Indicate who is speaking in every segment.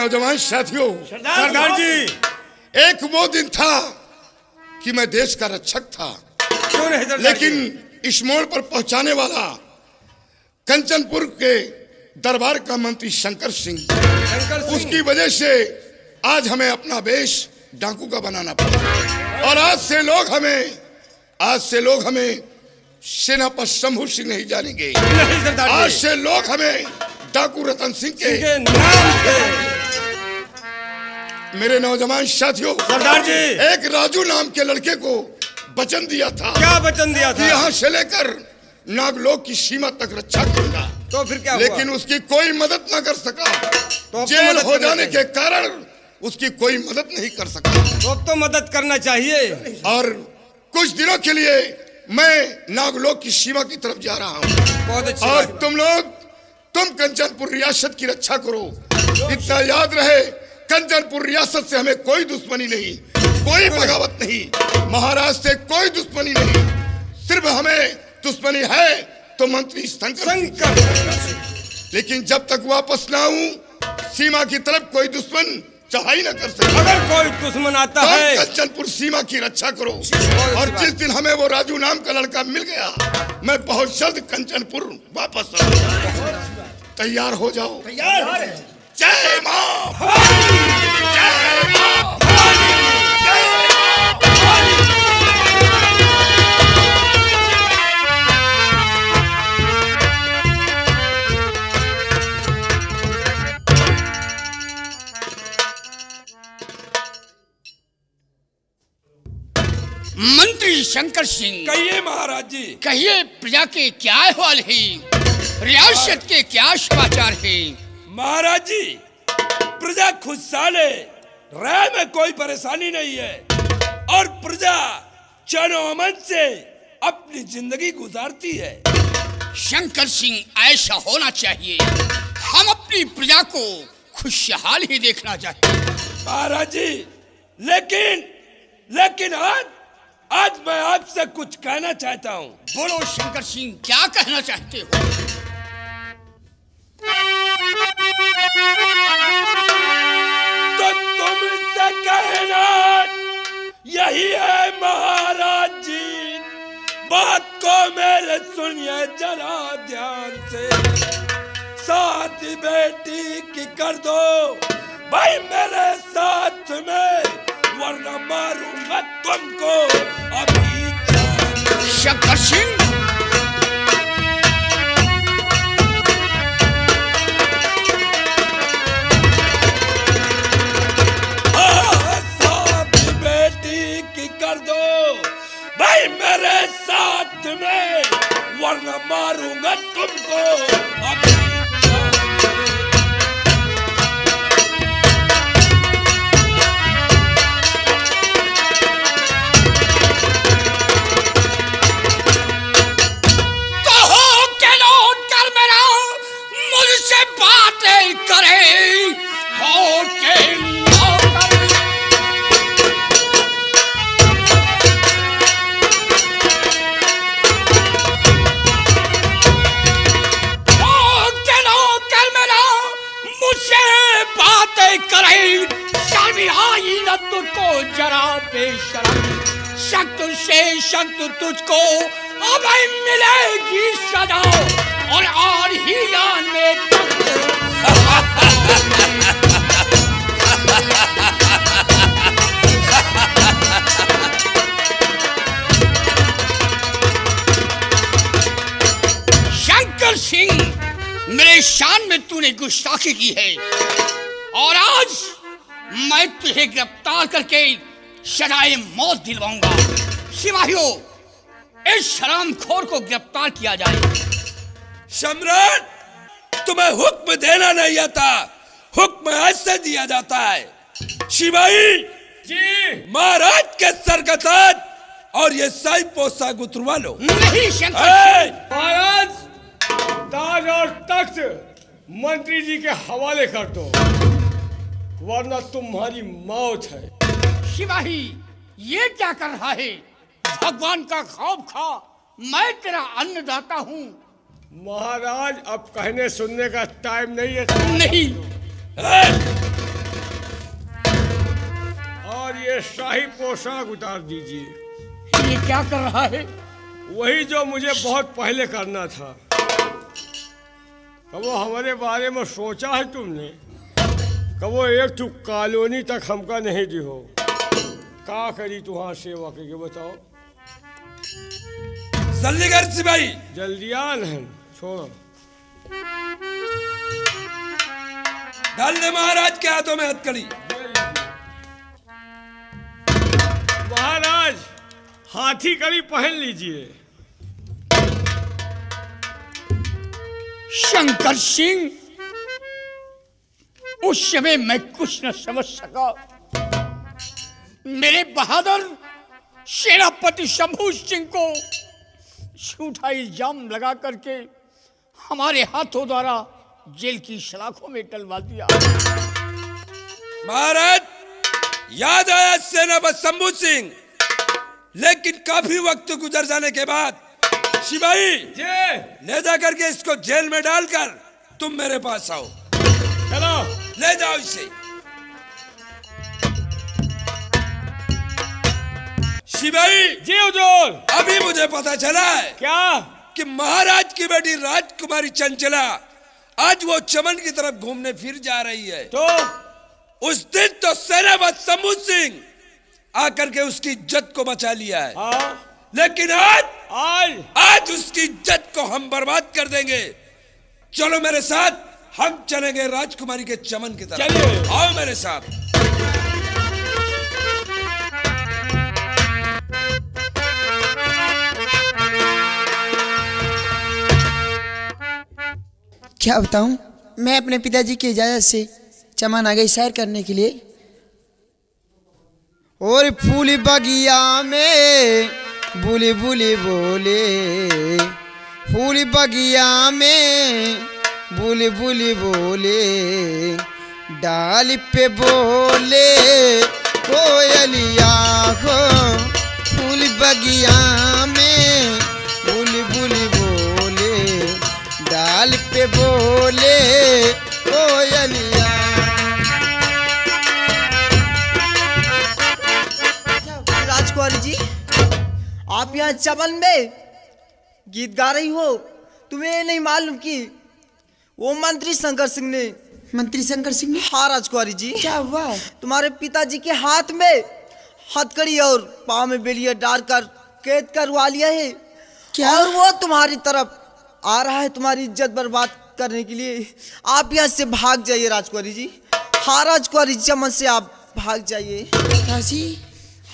Speaker 1: नौजवान साथियों,
Speaker 2: सरदार जी,
Speaker 1: एक वो दिन था कि मैं देश का रक्षक था,
Speaker 2: क्यों नहीं सरदार
Speaker 1: लेकिन
Speaker 2: जी?
Speaker 1: इस मोड़ पर पहुंचाने वाला कंचनपुर के दरबार का मंत्री शंकर सिंह, उसकी वजह से आज हमें अपना वेश डाकू का बनाना पड़ा। और आज से लोग हमें सेनापति शंभू सिंह नहीं जानेंगे।
Speaker 2: नहीं सरदार जी,
Speaker 1: आज से लोग हमें डाकू रतन सिंह के
Speaker 2: नाम से।
Speaker 1: मेरे नौजवान साथियों,
Speaker 2: सरदार जी,
Speaker 1: एक राजू नाम के लड़के को वचन दिया था,
Speaker 2: क्या वचन दिया था?
Speaker 1: यहाँ से लेकर नागलोक की सीमा तक रक्षा करूंगा।
Speaker 2: तो फिर क्या
Speaker 1: लेकिन
Speaker 2: हुआ?
Speaker 1: उसकी कोई मदद न कर सका।
Speaker 2: तो
Speaker 1: जेल हो जाने के कारण उसकी कोई मदद नहीं कर सका।
Speaker 2: तो अब तो मदद करना चाहिए।
Speaker 1: और कुछ दिनों के लिए मैं नागलोक की सीमा की तरफ जा रहा हूँ।
Speaker 2: बहुत अच्छी
Speaker 1: और
Speaker 2: बात।
Speaker 1: तुम कंचनपुर रियासत की रक्षा करो। इतना याद रहे, कंचनपुर रियासत से हमें कोई दुश्मनी नहीं, कोई बगावत नहीं, महाराज से कोई दुश्मनी नहीं। सिर्फ हमें दुश्मनी है तो मंत्री शंकर। लेकिन जब तक वापस ना आऊं, सीमा की तरफ कोई दुश्मन चढ़ाई न कर सके।
Speaker 2: अगर कोई दुश्मन आता
Speaker 1: तो
Speaker 2: है,
Speaker 1: कंचनपुर सीमा की रक्षा करो। और जिस दिन हमें वो राजू नाम का लड़का मिल गया, मैं बहुत जल्द कंचनपुर वापस आऊंगा। तैयार हो जाओ। जय मां, जय मां,
Speaker 3: मंत्री शंकर सिंह,
Speaker 4: कहिए महाराज जी।
Speaker 3: कहिए प्रजा के क्या हाल है, रियासत के क्या समाचार है?
Speaker 4: महाराज जी, प्रजा खुशहाल है, राय में कोई परेशानी नहीं है और प्रजा चैन अमन से अपनी जिंदगी गुजारती है।
Speaker 3: शंकर सिंह, ऐसा होना चाहिए। हम अपनी प्रजा को खुशहाल ही देखना चाहते हैं।
Speaker 4: महाराज जी, लेकिन आज मैं आपसे कुछ कहना चाहता हूँ।
Speaker 3: बोलो शंकर सिंह, क्या कहना चाहते हो?
Speaker 4: तो तुमसे कहना यही है महाराज जी, बात को मेरे सुनिए जरा ध्यान से। शादी बेटी की कर दो भाई मेरे साथ में, वरना मारूंगा तुमको अभी।
Speaker 3: शंकर सिंह,
Speaker 4: बेटी की कर दो भाई मेरे साथ में, वरना मारूंगा तुमको अभी।
Speaker 3: तो हो के लौट कर मेरा मुझसे बातें करे, हो के करे, शर्म आई न तुझको जरा बेशरम, सख्त से सख्त तुझको अब मिलेगी सजा, और ही जान में शंकर सिंह, मेरे शान में तूने गुस्ताखी की है और आज मैं तुझे गिरफ्तार करके सजाए मौत दिलवाऊंगा। सिपाहियों, इस शरामखोर को गिरफ्तार किया जाए।
Speaker 4: सम्राट, तुम्हें हुक्म देना नहीं आता, हुक्म ऐसे दिया जाता है। सिपाही जी, महाराज के सर का ताज और ये सही पोशाक उतरवा लो।
Speaker 3: नहीं शंकर,
Speaker 2: महाराज, ताज और तख्त मंत्री जी के हवाले कर दो, वरना तुम्हारी मौत है।
Speaker 3: सिपाही, ये क्या कर रहा है? भगवान का खौफ खा, मैं तेरा अन्नदाता हूँ।
Speaker 2: महाराज, अब कहने सुनने का टाइम नहीं है।
Speaker 3: नहीं,
Speaker 2: ये शाही पोशाक उतार दीजिए।
Speaker 3: ये क्या कर रहा है?
Speaker 2: वही जो मुझे बहुत पहले करना था। कबो हमारे बारे में सोचा है तुमने? कबो एक ठू कॉलोनी तक हमका नहीं दी हो। का करी तुहां सेवा करके बताओ।
Speaker 4: जल्दी कर सिपाही।
Speaker 2: जल्दियान है, छोड़ो।
Speaker 4: डाल दे महाराज के हाथों में हथकड़ी।
Speaker 2: महाराज हाथी कड़ी पहन लीजिए।
Speaker 3: शंकर सिंह, उस समय मैं कुछ न समझ सका। मेरे बहादुर सेनापति शंभू सिंह को झूठा इल्जाम लगा करके हमारे हाथों द्वारा जेल की सलाखों में डलवा दिया।
Speaker 4: महाराज याद आया सेनापति शंभू सिंह, लेकिन काफी वक्त गुजर जाने के बाद सिपाही ले जा करके इसको जेल में डालकर तुम मेरे पास आओ।
Speaker 2: चलो
Speaker 4: ले जाओ इसे। सिपाही
Speaker 2: जी हुजूर।
Speaker 4: अभी मुझे पता चला है
Speaker 2: क्या?
Speaker 4: कि महाराज की बेटी राजकुमारी चंचला आज वो चमन की तरफ घूमने फिर जा रही है।
Speaker 2: तो
Speaker 4: उस दिन तो सेनापति शंभू सिंह आकर के उसकी इज्जत को बचा लिया है।
Speaker 2: हाँ,
Speaker 4: लेकिन आज उसकी इज्जत को हम बर्बाद कर देंगे। चलो मेरे साथ, हम चलेंगे राजकुमारी के चमन की तरफ।
Speaker 2: चलिए।
Speaker 4: आओ मेरे साथ।
Speaker 5: क्या बताऊं, मैं अपने पिताजी की इजाज़त से चमन आ गई सैर करने के लिए। और फूल बगिया में बुली बुली बोले, फूल बगिया में बुली बुली बोले, डाल पे बोले कोयलिया हो, फूल बगिया में बुली बुली बोले, डाल पे बोले कोयलिया।
Speaker 6: राजकुमारी जी, आप यहाँ चमन में गीत गा रही हो? तुम्हें नहीं मालूम कि वो मंत्री शंकर सिंह ने?
Speaker 5: मंत्री शंकर सिंह ने?
Speaker 6: हाँ राजकुमारी जी।
Speaker 5: क्या हुआ?
Speaker 6: तुम्हारे पिताजी के हाथ में हथकड़ी और पाँव में बेलिया डालकर कैद करवा लिया है।
Speaker 5: क्या?
Speaker 6: और वो तुम्हारी तरफ आ रहा है तुम्हारी इज्जत बर्बाद करने के लिए। आप यहाँ से भाग जाइए राजकुमारी जी। हाँ राजकुमारी, चमन से आप भाग जाइए।
Speaker 5: काशी,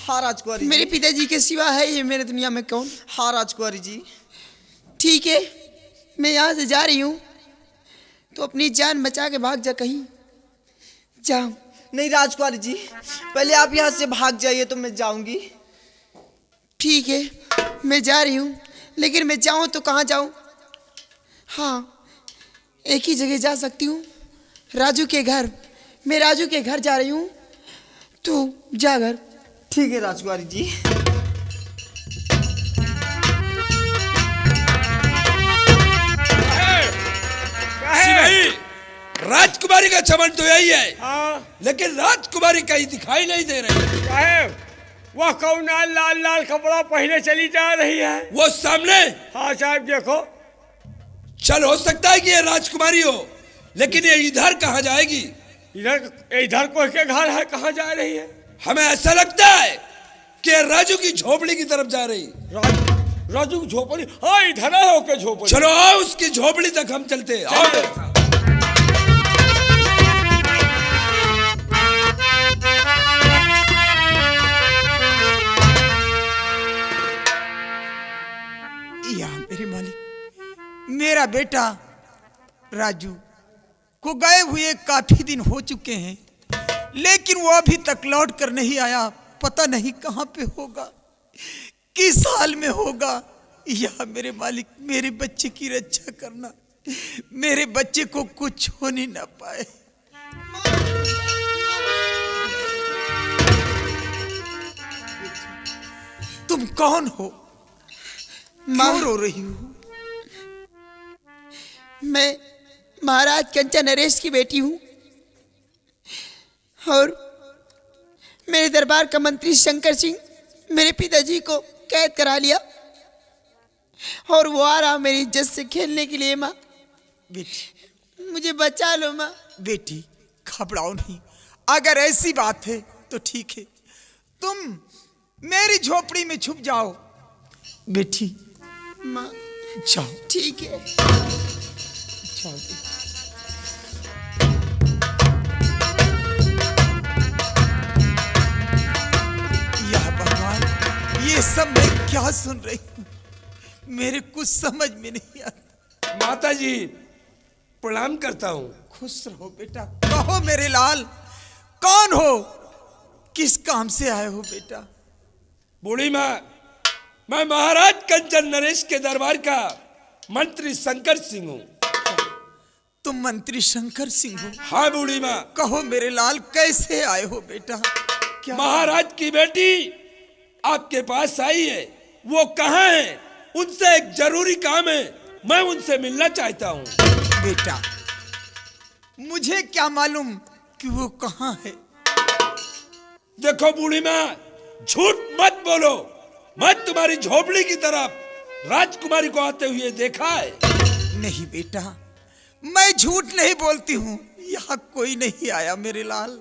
Speaker 6: हाँ राजकुमारी
Speaker 5: मेरे
Speaker 6: जी।
Speaker 5: पिताजी के सिवा है ये मेरे दुनिया में कौन?
Speaker 6: हाँ राजकुमारी जी।
Speaker 5: ठीक है, मैं यहाँ से जा रही हूँ, तो अपनी जान बचा के भाग जा कहीं। जा।
Speaker 6: नहीं राजकुमारी जी, पहले आप यहाँ से भाग जाइए तो मैं जाऊंगी।
Speaker 5: ठीक है, मैं जा रही हूँ, लेकिन मैं जाऊँ तो कहाँ जाऊँ? हाँ, एक ही जगह जा सकती हूँ, राजू के घर। मैं राजू के घर जा रही हूँ, तू जा घर।
Speaker 6: ठीक है राजकुमारी जी।
Speaker 4: सिपाही, राजकुमारी का चमन तो यही है।
Speaker 2: हाँ,
Speaker 4: लेकिन राजकुमारी कहीं दिखाई नहीं दे रही।
Speaker 2: साहेब वह कौना लाल लाल कपड़ा पहने चली जा रही है।
Speaker 4: वो सामने।
Speaker 2: हाँ साहब देखो।
Speaker 4: चल हो सकता है कि ये राजकुमारी हो, लेकिन ये इधर कहाँ जाएगी?
Speaker 2: इधर कोई के घर है, कहाँ जा रही है?
Speaker 4: हमें ऐसा लगता है कि राजू की झोपड़ी की तरफ जा रही।
Speaker 2: राजू की झोपड़ी? हाँ, इधर हो के झोपड़ी।
Speaker 4: चलो आओ, उसकी झोपड़ी तक हम चलते हैं। आओ मेरे साथ।
Speaker 7: या मेरे मालिक, मेरा बेटा राजू को गए हुए काफी दिन हो चुके हैं, लेकिन वो अभी तक लौट कर नहीं आया। पता नहीं कहाँ पे होगा, किस हाल में होगा। या मेरे मालिक, मेरे बच्चे की रक्षा करना, मेरे बच्चे को कुछ होने ना पाए। तुम कौन हो? क्यों रो रही हो?
Speaker 5: मैं महाराज कंचन नरेश की बेटी हूँ, और मेरे दरबार का मंत्री शंकर सिंह मेरे पिताजी को कैद करा लिया और वो आ रहा मेरी इज्जत से खेलने के लिए। माँ
Speaker 7: बेटी,
Speaker 5: मुझे बचा लो माँ।
Speaker 7: बेटी घबराओ नहीं, अगर ऐसी बात है तो ठीक है, तुम मेरी झोपड़ी में छुप जाओ। बेटी
Speaker 5: माँ
Speaker 7: जाओ,
Speaker 5: ठीक है।
Speaker 7: जाओ बेटी। या भगवान, ये सब मैं क्या सुन रही हूँ, मेरे कुछ समझ में नहीं आता।
Speaker 4: माता जी प्रणाम करता हूँ।
Speaker 7: खुश रहो बेटा। कहो मेरे लाल, कौन हो, किस काम से आए हो बेटा?
Speaker 4: बूढ़ी माँ, मैं महाराज कंचन नरेश के दरबार का मंत्री शंकर सिंह हूँ।
Speaker 7: तुम मंत्री शंकर सिंह हो?
Speaker 4: हाँ बूढ़ी माँ।
Speaker 7: कहो मेरे लाल, कैसे आए हो बेटा? क्या
Speaker 4: महाराज की बेटी आपके पास आई है, वो कहाँ है? उनसे एक जरूरी काम है, मैं उनसे मिलना चाहता हूँ।
Speaker 7: बेटा, मुझे क्या मालूम कि वो कहाँ है?
Speaker 4: देखो बूढ़ी माँ, झूठ मत बोलो। मैं तुम्हारी झोपड़ी की तरफ राजकुमारी को आते हुए देखा है।
Speaker 7: नहीं बेटा, मैं झूठ नहीं बोलती हूँ, यहाँ कोई नहीं आया मेरे लाल।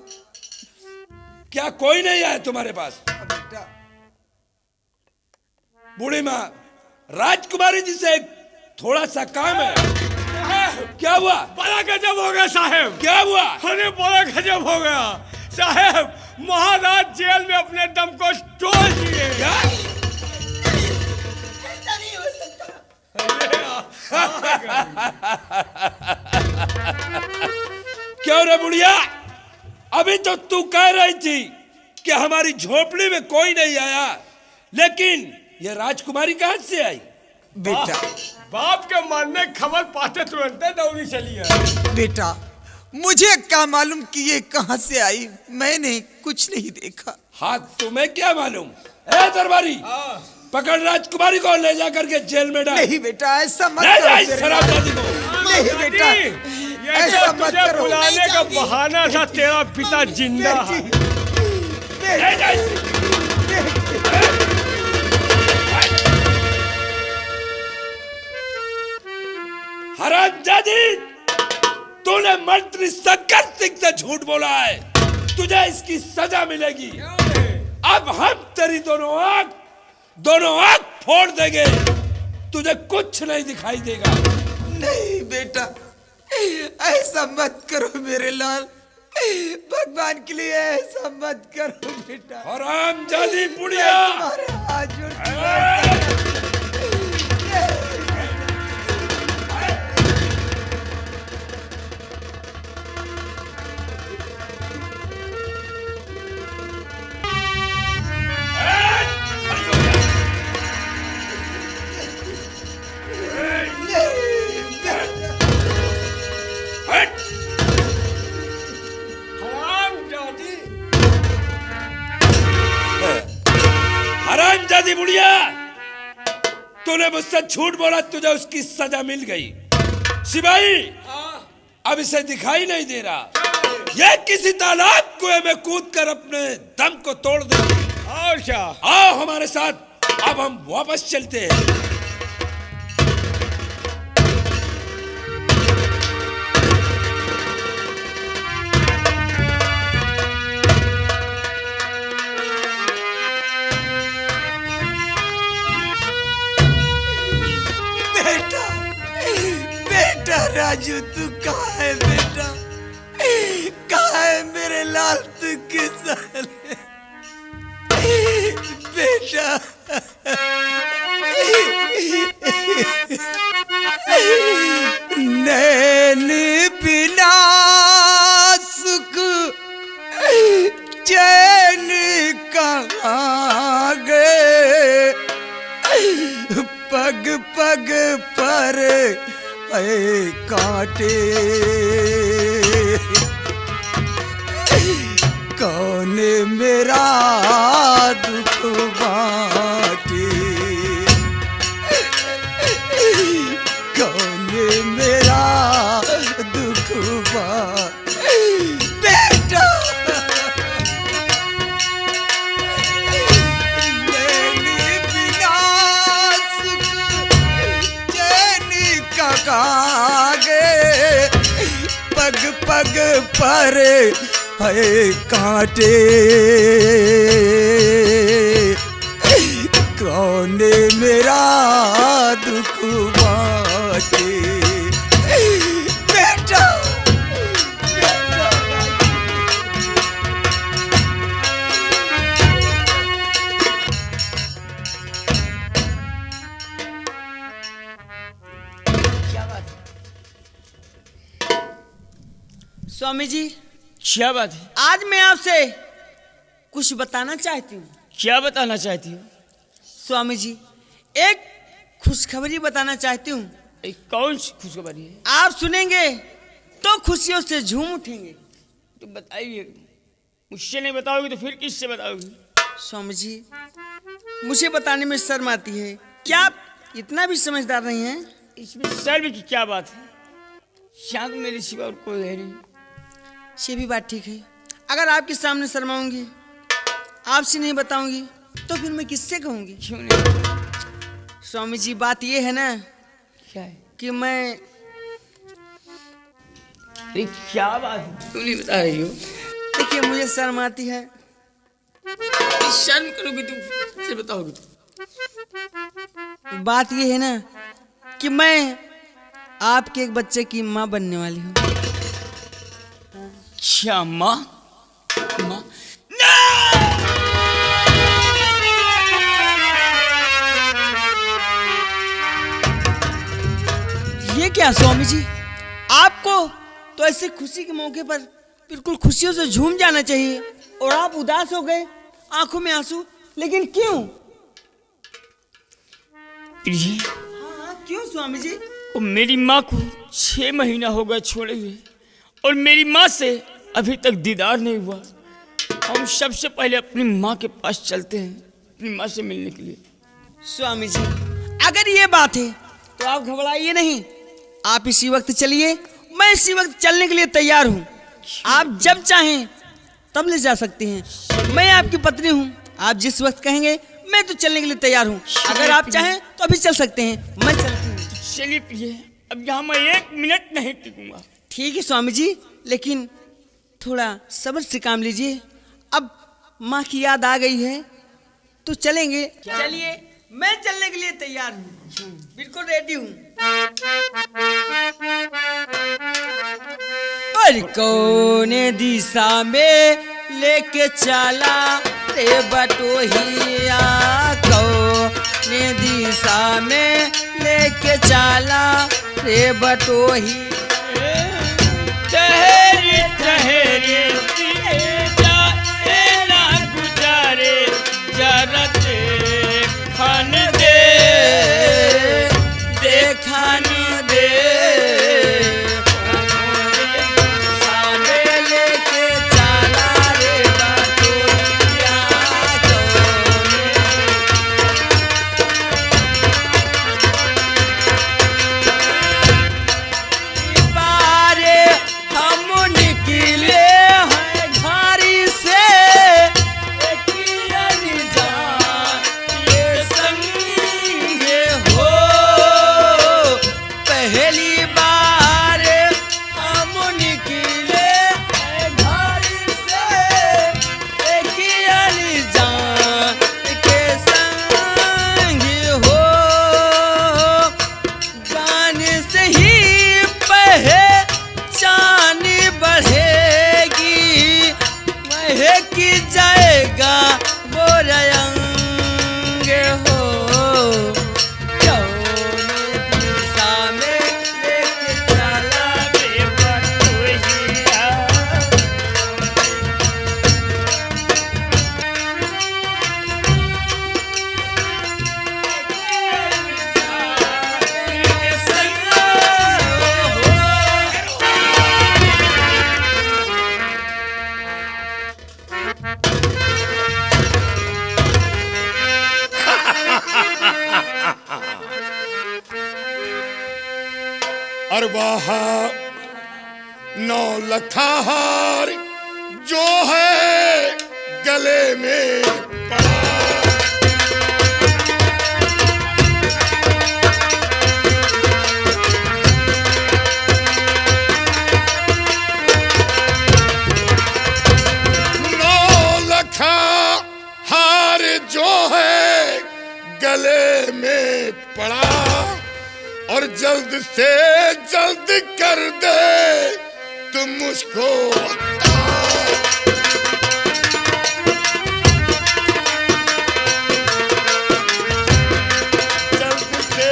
Speaker 4: क्या कोई नहीं आया तुम्हारे पास?
Speaker 7: बेटा,
Speaker 4: बूढ़ी माँ, राजकुमारी जी से एक थोड़ा सा काम है। क्या हुआ?
Speaker 2: बड़ा गजब हो गया साहब।
Speaker 4: क्या हुआ?
Speaker 2: अरे बड़ा गजब हो गया साहब, महाराज जेल में अपने दम को तोड़ दिए।
Speaker 4: क्या?
Speaker 5: ऐसा नहीं हो सकता।
Speaker 4: क्यों रे बुढ़िया, अभी तो तू कह रही थी कि हमारी झोपड़ी में कोई नहीं आया, लेकिन ये राजकुमारी कहां से आई?
Speaker 7: बेटा,
Speaker 2: बाप के मरने खबर पाते तुरंत दौड़ी चली है।
Speaker 7: बेटा, मुझे क्या मालूम कि ये कहां से आई, मैंने कुछ नहीं देखा।
Speaker 4: हाँ, तुम्हें क्या मालूम? ए दरबारी, पकड़ राजकुमारी को ले जा करके जेल में डाल।
Speaker 7: नहीं बेटा, ऐसा मत
Speaker 4: ले जा
Speaker 7: करो
Speaker 4: इस
Speaker 7: मेरे
Speaker 4: शराबजादी
Speaker 7: लाल।
Speaker 4: को।
Speaker 7: नहीं बेटा,
Speaker 2: ये
Speaker 7: ऐसा
Speaker 2: तो
Speaker 7: मत
Speaker 2: तुझे
Speaker 7: करो।
Speaker 2: बुलाने का बहाना था, तेरा पिता जिंदा है।
Speaker 4: ले जा इसे। हरामजादी, तूने मंत्री शंकर सिंह से झूठ बोला है, तुझे इसकी सजा मिलेगी। अब हम तेरी दोनों आंख फोड़ देंगे, तुझे कुछ नहीं दिखाई देगा।
Speaker 7: नहीं बेटा, ऐसा मत करो मेरे लाल, भगवान के लिए ऐसा मत करो बेटा।
Speaker 4: हरामजादी बुढ़िया,
Speaker 7: तुम्हारे हाथ जोड़ती हूँ।
Speaker 4: हरामजादी बुढ़िया, तूने मुझसे झूठ बोला, तुझे उसकी सजा मिल गई। सिपाही, अब इसे दिखाई नहीं दे रहा, ये किसी तालाब कुएं में कूद कर अपने दम को तोड़ देगी।
Speaker 2: और क्या?
Speaker 4: आओ हमारे साथ, अब हम वापस चलते हैं।
Speaker 7: राजू, तू कहाँ है बेटा? कहाँ है मेरे लाल, तू किस हाल है? बेटा, नैन बिना सुख चैन कहाँ गए, पग पग पर कांटे, कौन मेरा दुख बांटे, कौन मेरा दुख बांटे। बेटा, पर है कांटे, कौन मेरा दुख बाटे। बेटा
Speaker 5: स्वामी जी,
Speaker 2: क्या बात है?
Speaker 5: आज मैं आपसे कुछ बताना चाहती हूँ।
Speaker 2: क्या बताना चाहती हो?
Speaker 5: स्वामी जी, एक खुशखबरी बताना चाहती हूँ।
Speaker 2: कौन सी खुशखबरी है?
Speaker 5: आप सुनेंगे तो खुशियों से झूम उठेंगे।
Speaker 2: तो बताइए। मुझसे नहीं बताओगी तो फिर किससे बताओगी?
Speaker 5: स्वामी जी, मुझे बताने में शर्म आती है। क्या आप इतना भी समझदार नहीं हैं?
Speaker 2: इसमें शर्म की क्या बात है? यहाँ तो मेरे सिवा और कोई है नहीं।
Speaker 5: ये भी बात ठीक है। अगर आपके सामने शर्माऊंगी, आपसे नहीं बताऊंगी, तो फिर मैं किससे कहूंगी?
Speaker 2: क्यों नहीं?
Speaker 5: स्वामी जी, बात ये है ना
Speaker 2: क्या है?
Speaker 5: कि मैं
Speaker 2: अरे क्या बात है? तू नहीं बता रही हो?
Speaker 5: देखिए, मुझे शर्म आती है।
Speaker 2: शर्म करोगी तू, फिर बताओगी तू।
Speaker 5: बात ये है ना कि मैं आपके एक बच्चे की माँ बनने वाली हूँ।
Speaker 2: क्या माँ? माँ?
Speaker 5: ये क्या स्वामी जी, आपको तो ऐसे खुशी के मौके पर बिल्कुल खुशियों से झूम जाना चाहिए, और आप उदास हो गए, आंखों में आंसू। लेकिन क्यों?
Speaker 2: प्रिय,
Speaker 5: हाँ, क्यों स्वामी जी?
Speaker 2: वो मेरी माँ को 6 महीना हो गया छोड़े हुए, और मेरी माँ से अभी तक दीदार नहीं हुआ। हम सबसे पहले अपनी माँ के पास चलते हैं, अपनी माँ से मिलने के लिए।
Speaker 5: स्वामी जी, अगर ये बात है तो आप घबराइए नहीं। आप इसी वक्त चलिए, मैं इसी वक्त चलने के लिए तैयार हूँ। आप जब चाहें तब ले जा सकते हैं। मैं आपकी पत्नी हूँ, आप जिस वक्त कहेंगे मैं तो चलने के लिए तैयार हूँ। अगर आप चाहें तो अभी चल सकते हैं। मैं चलती हूँ।
Speaker 2: चलिए प्रिय, अब यहाँ मैं 1 मिनट नहीं टिकूंगा।
Speaker 5: ठीक है स्वामी जी, लेकिन थोड़ा सब्र से काम लीजिए। अब माँ की याद आ गई है तो चलेंगे। चलिए, मैं चलने के लिए तैयार हूँ, बिल्कुल रेडी हूँ। और कौन दिशा में लेके चला रे बटोहिया, कौन दिशा में लेके चला रे बटोही।
Speaker 2: ठहरे ठहरे ना गुजारे, जरा देखन दे, देखन दे।
Speaker 5: सामने लेके चला रे बटोहिया, बारे हम निकले हैं घारी से, ये संग हो। पहली बार हम निकले हैं घारी से, जान के संग हो। जान से ही पहचान बढ़ेगी, महक जाएगा मोरा अंग हो। कौन दिशा में लेके चला रे बटोहिया।
Speaker 1: अरबाहा 9 लखा हार जो है गले में पड़ा, गले में पड़ा और जल्द से जल्द कर दे तुम मुझको जल्द से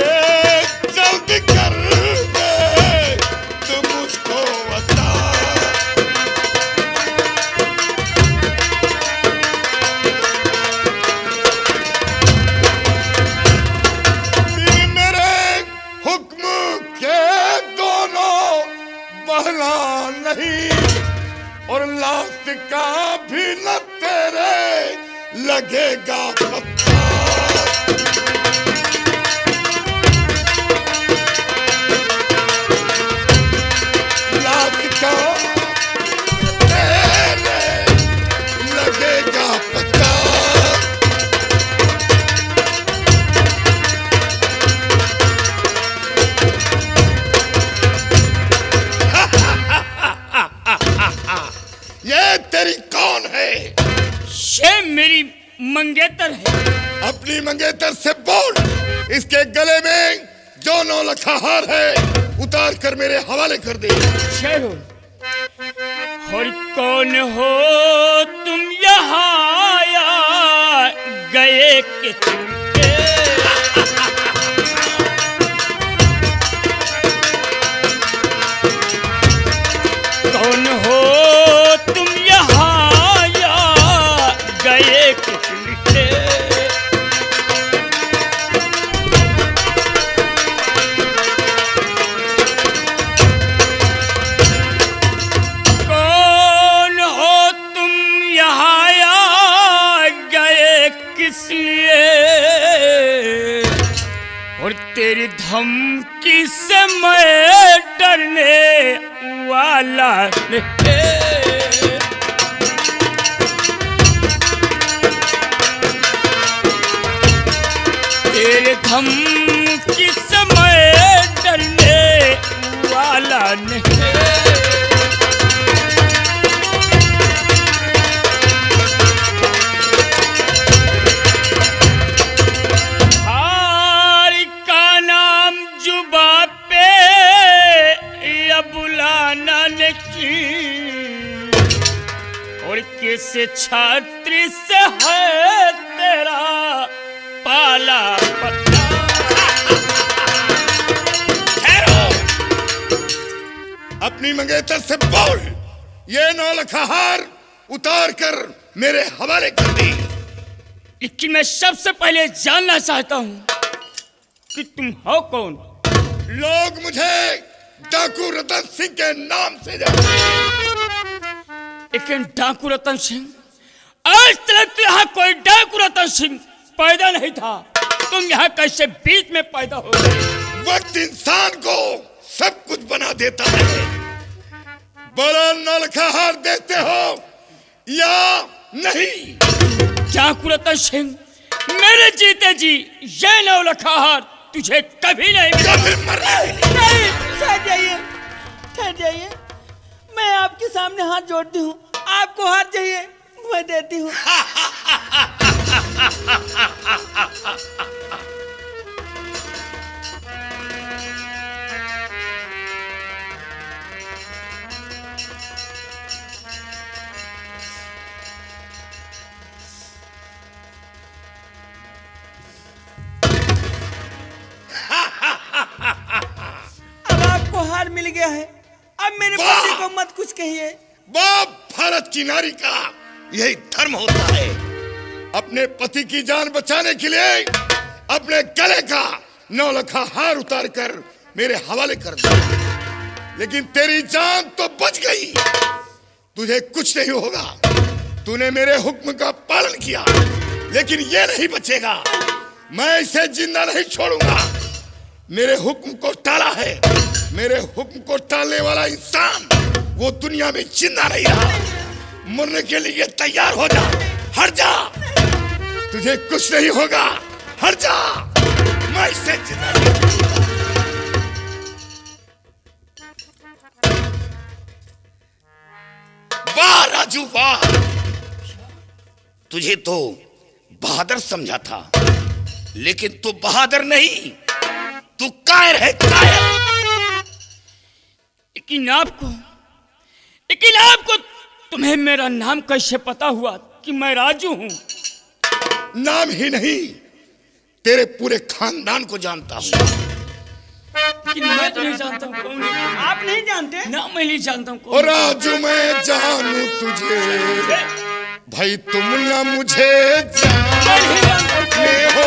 Speaker 1: जल्द कर दे तुम मुझको बता। नहीं और लास्ट का भी न तेरे लगेगा पत्ता। लास्ट का तेरे लगेगा पत्ता। ये तेरी कौन है?
Speaker 2: ये मेरी मंगेतर है।
Speaker 1: अपनी मंगेतर से बोल। इसके गले में जो 9 लखा हार है उतार कर मेरे हवाले कर दे।
Speaker 2: शेरो, और कौन हो तुम यहाँ आया गए के चुनके? कौन हो तुम यहाँ आया गए के चुनके? कौन हो तुम यहाँ आया गए किस लिए? और तेरी धमकी से मैं डरने वाला नहीं। तेरे धमकी से मैं डरने वाला नहीं। हार का नाम जुबा पे या बुलाना नहीं। और किस छात्री से है तेरा पाला पत्ता?
Speaker 1: अपनी मंगेतर से बोल। ये 9 लखा हार उतार कर मेरे हवाले कर दी।
Speaker 2: लेकिन मैं सबसे पहले जानना चाहता हूँ कि तुम हो कौन?
Speaker 1: लोग मुझे डाकू रतन सिंह के नाम से जानते हैं।
Speaker 2: लेकिन डाकू रतन सिंह, आज तक तो यहाँ कोई डाकू रतन सिंह पैदा नहीं था। तुम यहाँ कैसे बीच में पैदा हो गए?
Speaker 1: वक्त इंसान को सब कुछ बना देता है। बोलो 9 लखा हार देते हो या नहीं?
Speaker 2: डाकू रतन सिंह, मेरे जीते जी ये 9 लखा हार तुझे कभी नहीं मिला।
Speaker 1: या फिर मरना ही नहीं।
Speaker 6: नहीं, ठहर जाइए। मैं आपके सामने हाथ जोड़ती हूँ। आपको हार चाहिए, मैं देती हूँ। अब आपको हार मिल गया है। अब मेरे पति को मत कुछ कहिए।
Speaker 1: बाप भारत की नारी का यही धर्म होता है। अपने पति की जान बचाने के लिए अपने गले का 9 लखा हार उतार कर मेरे हवाले कर दिया। लेकिन तेरी जान तो बच गई। तुझे कुछ नहीं होगा। तूने मेरे हुक्म का पालन किया, लेकिन ये नहीं बचेगा। मैं इसे जिंदा नहीं छोड़ूंगा। मेरे हुक्म को टाला है। मेरे हुक्म को टालने वाला इंसान वो दुनिया में जिंदा नहीं रहा। मरने के लिए तैयार हो जा। हट जा, तुझे कुछ नहीं होगा। हट जा, मैं इसे जिंदा नहीं छोड़ूंगा। वाह राजू वाह, तुझे तो बहादुर समझा था, लेकिन तू बहादुर नहीं, तू कायर है, कायर।
Speaker 2: लेकिन आपको तुम्हें मेरा नाम कैसे पता हुआ कि मैं राजू हूं?
Speaker 1: नाम ही नहीं, तेरे पूरे खानदान को जानता हूं।
Speaker 2: कि मैं तो नहीं जानता हूं कौन है।
Speaker 6: आप नहीं जानते?
Speaker 2: ना मैं नहीं जानता हूं
Speaker 1: और
Speaker 2: कौन है।
Speaker 1: राजू मैं जानू तुझे, भाई तुम ना मुझे
Speaker 2: मैं नहीं जानता हूं कौन
Speaker 1: जानते
Speaker 2: है।
Speaker 1: हो।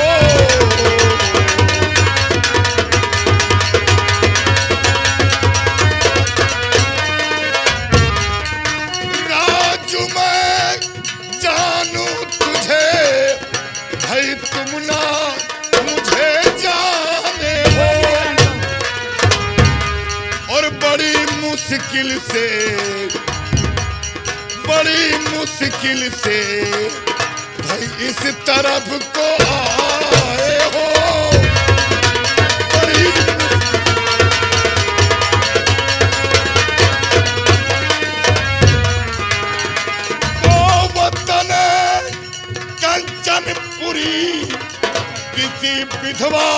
Speaker 1: राजू मैं जानू तुझे, भाई तुम ना मुझे जाने हो। और बड़ी मुश्किल से भाई इस तरफ को आए हो। बड़ी ओ वतन कंचनपुरी, किसी विधवा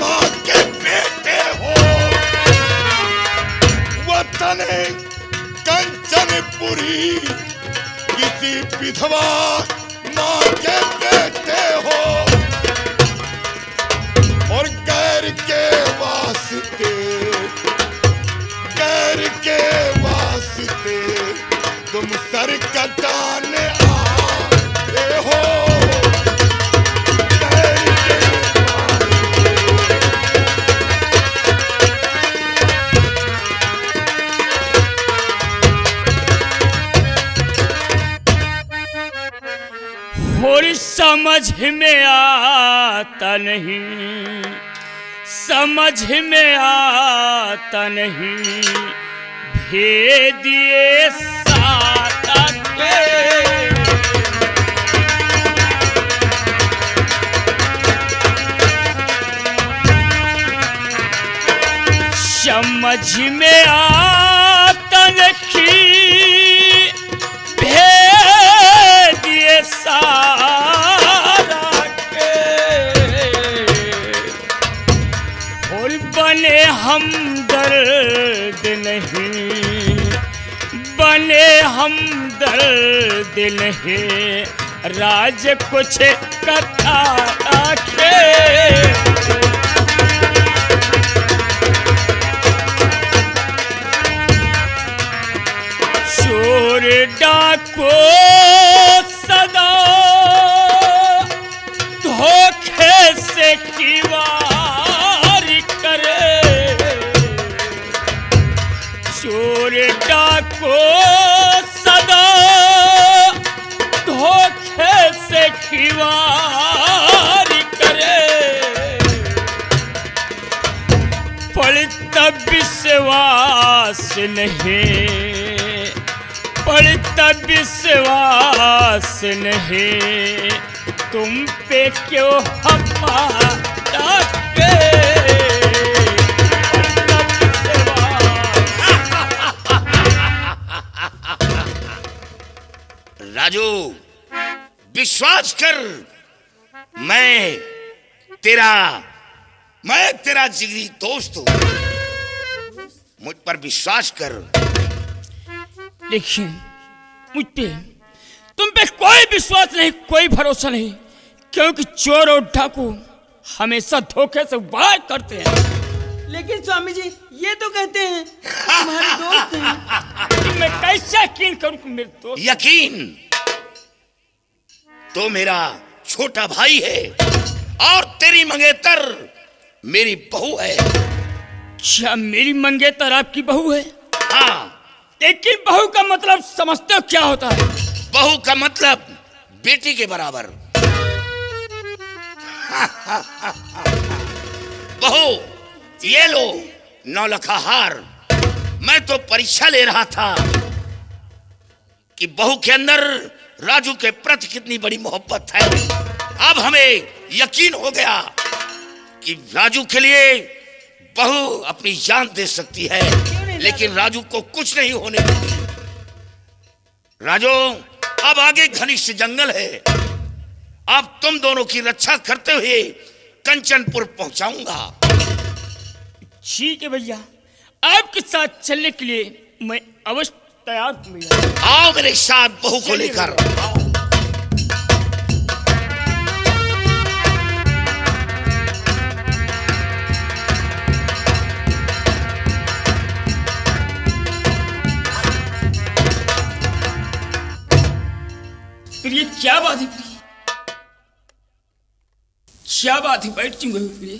Speaker 1: माँ के बेटे हो। वतन कंचनपुरी, किसी विधवा माँ के बेटे हो। और गैर के वास्ते तुम सर कटाने आए हो। गैर के
Speaker 2: और समझ में आता नहीं, समझ में आता नहीं, भेद ये साता के। समझ में आता नहीं, भेद ये सारा के। और बने हमदर्द नहीं, बने हमदर्द नहीं, राज कुछ कथा के। चोर डाको सदा धोखे से खिवार करे। चोर डाको सदा धोखे से खिवार करे। पड़ता विश्वास नहीं, पड़ता विश्वास नहीं, तुम पे क्यों हमारा के।
Speaker 1: राजू विश्वास कर, मैं तेरा जिगरी दोस्त हूं, मुझ पर विश्वास कर।
Speaker 2: देखिए मुझ पे, तुम पे कोई विश्वास नहीं, कोई भरोसा नहीं, क्योंकि चोर और डाकू हमेशा धोखे से वार करते हैं।
Speaker 6: लेकिन स्वामी जी ये तो कहते हैं तुम्हारे दोस्त हैं।
Speaker 2: कि मैं कैसे यकीन करूं कि मेरे दोस्त?
Speaker 1: यकीन तो मेरा छोटा भाई है, और तेरी मंगेतर मेरी बहू है।
Speaker 2: क्या मेरी मंगेतर आपकी बहू है?
Speaker 1: हाँ,
Speaker 2: लेकिन बहू का मतलब समझते हो क्या होता है?
Speaker 1: बहू का मतलब बेटी के बराबर। बहू ये लो 9 लखा हार। मैं तो परीक्षा ले रहा था कि बहू के अंदर राजू के प्रति कितनी बड़ी मोहब्बत है। अब हमें यकीन हो गया कि राजू के लिए बहू अपनी जान दे सकती है, लेकिन राजू को कुछ नहीं होने देगी। राजू अब आगे घनिष्ठ जंगल है, अब तुम दोनों की रक्षा करते हुए कंचनपुर पहुंचाऊंगा।
Speaker 2: ठीक है भैया, आपके साथ चलने के लिए मैं अवश्य तैयार हूं भैया।
Speaker 1: आओ मेरे साथ बहू को लेकर।
Speaker 2: प्रिय क्या बात है प्रिय, क्या बात है, बैठ क्यों गए प्रिय?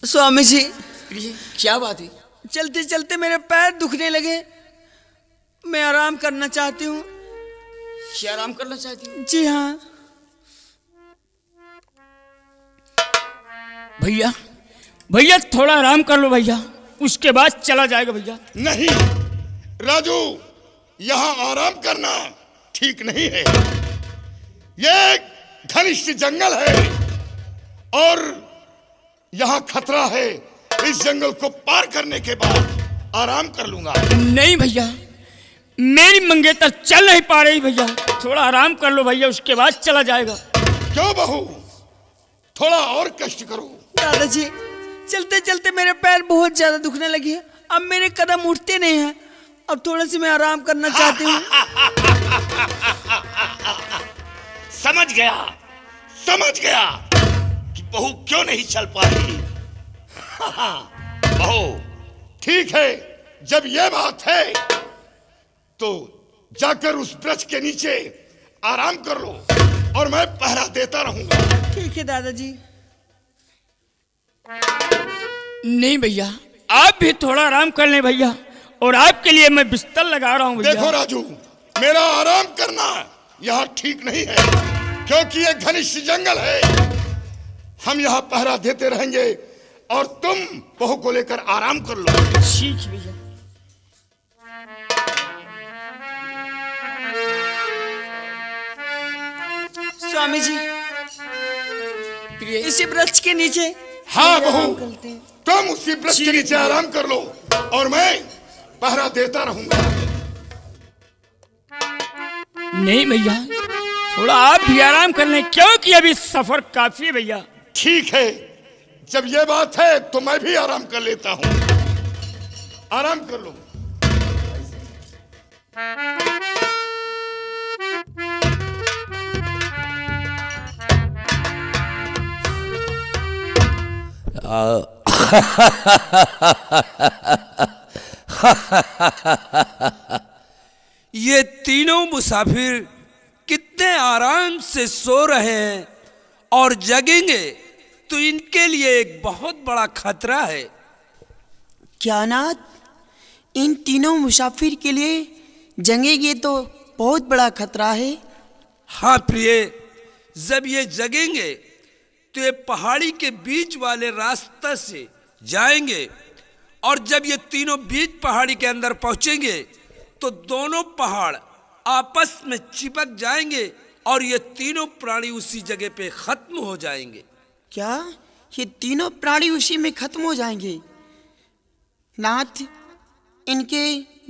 Speaker 5: स्वामी जी,
Speaker 2: प्रिय क्या बात है?
Speaker 5: चलते चलते मेरे पैर दुखने लगे, मैं आराम करना चाहती हूँ।
Speaker 2: क्या आराम करना चाहती हूँ?
Speaker 5: जी हाँ।
Speaker 2: भैया भैया थोड़ा आराम कर लो भैया, उसके बाद चला जाएगा भैया।
Speaker 1: नहीं राजू, यहां आराम करना ठीक नहीं है। ये घनिष्ठ जंगल है और यहां खतरा है। इस जंगल को पार करने के बाद आराम कर लूंगा।
Speaker 2: नहीं भैया, मेरी मंगेतर चल नहीं पा रही भैया, थोड़ा आराम कर लो भैया, उसके बाद चला जाएगा।
Speaker 1: क्यों बहू, थोड़ा और कष्ट करो।
Speaker 5: दादाजी, चलते चलते मेरे पैर बहुत ज्यादा दुखने लगे हैं, अब मेरे कदम उठते नहीं हैं, अब थोड़ा सी मैं आराम करना चाहती हूँ।
Speaker 1: समझ गया कि बहू क्यों नहीं चल पा रही। बहू ठीक है, जब ये बात है तो जाकर उस वृक्ष के नीचे आराम कर लो और मैं पहरा देता रहूंगा।
Speaker 5: ठीक है दादाजी।
Speaker 2: नहीं भैया, आप भी थोड़ा आराम कर लें भैया, और आपके लिए मैं बिस्तर लगा रहा हूँ भैया।
Speaker 1: देखो राजू, मेरा आराम करना यहाँ ठीक नहीं है, क्योंकि ये घनिष्ठ जंगल है। हम यहाँ पहरा देते रहेंगे और तुम बहू को लेकर आराम कर लो।
Speaker 2: ठीक है भैया।
Speaker 5: स्वामी जी,
Speaker 2: प्रिय
Speaker 5: इसी वृक्ष के नीचे
Speaker 1: हाँ बहू,
Speaker 5: करते हैं।
Speaker 1: तुम उसी वृक्ष के नीचे आराम कर लो और मैं पहरा देता रहूंगा।
Speaker 2: नहीं भैया, थोड़ा आप भी आराम कर लें, क्योंकि अभी सफर काफी है भैया।
Speaker 1: ठीक है, जब ये बात है तो मैं भी आराम कर लेता हूँ। आराम कर लो।
Speaker 4: ये तीनों मुसाफिर कितने आराम से सो रहे हैं और जगेंगे तो इनके लिए एक बहुत बड़ा खतरा है।
Speaker 5: क्या नाथ, इन तीनों मुसाफिर के लिए जगेंगे तो बहुत बड़ा खतरा है।
Speaker 4: हाँ प्रिय, जब ये जगेंगे तो ये पहाड़ी के बीच वाले रास्ते से जाएंगे और जब ये तीनों बीच पहाड़ी के अंदर पहुंचेंगे तो दोनों पहाड़ आपस में चिपक जाएंगे और ये तीनों प्राणी उसी जगह पे खत्म हो जाएंगे।
Speaker 5: क्या ये तीनों प्राणी उसी में खत्म हो जाएंगे? नाथ, इनके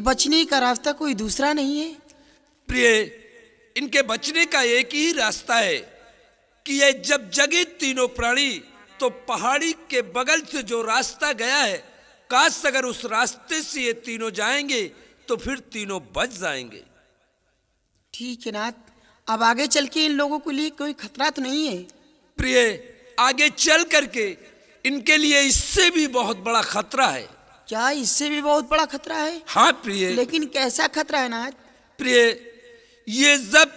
Speaker 5: बचने का रास्ता कोई दूसरा नहीं है?
Speaker 4: प्रिय, इनके बचने का एक ही रास्ता है कि ये जब जगे तीनों प्राणी तो पहाड़ी के बगल से जो रास्ता गया है, काश अगर उस रास्ते से ये तीनों जाएंगे तो फिर तीनों बच जाएंगे।
Speaker 5: ठीक है नाथ, अब आगे चल के इन लोगों के लिए कोई खतरा तो नहीं है?
Speaker 4: प्रिय, आगे चल करके इनके लिए इससे भी बहुत बड़ा खतरा है।
Speaker 5: क्या इससे भी बहुत बड़ा खतरा है?
Speaker 4: हाँ प्रिय।
Speaker 5: लेकिन कैसा खतरा है नाथ?
Speaker 4: प्रिय, ये जब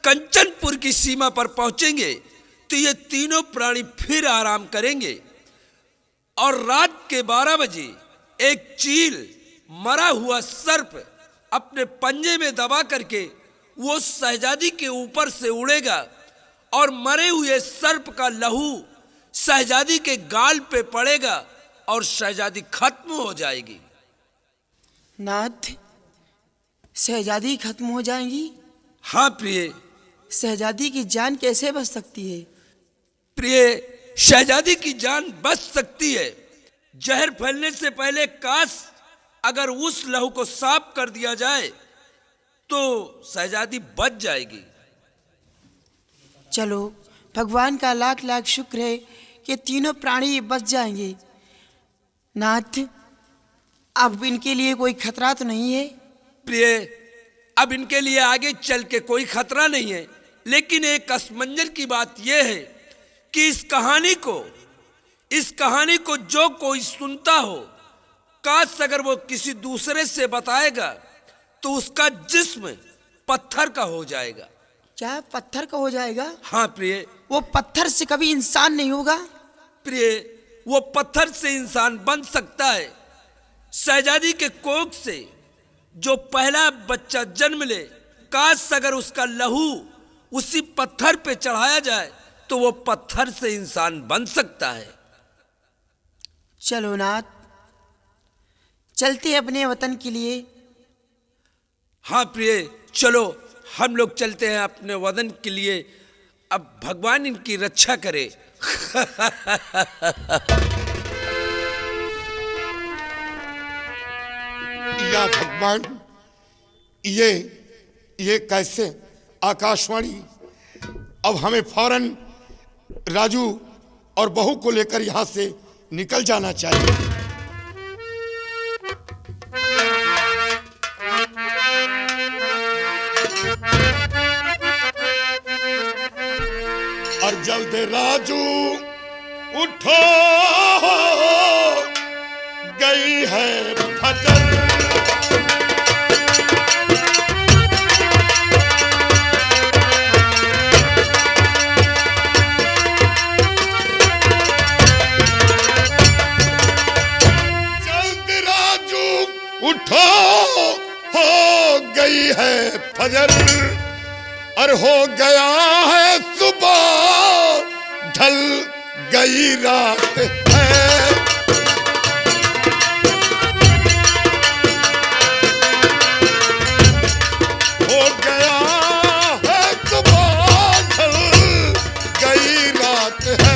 Speaker 4: कंचनपुर की सीमा पर पहुंचेंगे तो ये तीनों प्राणी फिर आराम करेंगे और रात के 12 बजे एक चील मरा हुआ सर्प अपने पंजे में दबा करके वो शहजादी के ऊपर से उड़ेगा और मरे हुए सर्प का लहू शहजादी के गाल पे पड़ेगा और शहजादी खत्म हो जाएगी।
Speaker 5: नाथ, शहजादी खत्म हो जाएंगी?
Speaker 4: हाँ प्रिय।
Speaker 5: शहजादी की जान कैसे बच सकती है?
Speaker 4: प्रिय, शहजादी की जान बच सकती है। जहर फैलने से पहले काश अगर उस लहू को साफ कर दिया जाए तो शहजादी बच जाएगी।
Speaker 5: चलो, भगवान का लाख लाख शुक्र है कि तीनों प्राणी बच जाएंगे। नाथ, अब इनके लिए कोई खतरा तो नहीं है?
Speaker 4: प्रिय, अब इनके लिए आगे चल के कोई खतरा नहीं है, लेकिन एक असमंजस की बात यह है कि इस कहानी को जो कोई सुनता हो, काश अगर वो किसी दूसरे से बताएगा तो उसका जिस्म पत्थर का हो जाएगा।
Speaker 5: क्या पत्थर का हो जाएगा?
Speaker 4: हाँ प्रिय।
Speaker 5: वो पत्थर से कभी इंसान नहीं होगा?
Speaker 4: प्रिय, वो पत्थर से इंसान बन सकता है। शहजादी के कोख से जो पहला बच्चा जन्म ले, काश अगर उसका लहू उसी पत्थर पे चढ़ाया जाए तो वो पत्थर से इंसान बन सकता है।
Speaker 5: चलो नाथ, चलते हैं अपने वतन के लिए।
Speaker 4: हाँ प्रिय, चलो हम लोग चलते हैं अपने वतन के लिए। अब भगवान इनकी रक्षा करे।
Speaker 1: या भगवान, ये कैसे? आकाशवाणी, अब हमें फौरन राजू और बहू को लेकर यहां से निकल जाना चाहिए। और जल्द राजू उठो, गई है फजर। उठो, हो गई है फजर, और हो गया है सुबह, ढल गई रात है। हो गया है सुबह, ढल गई रात है।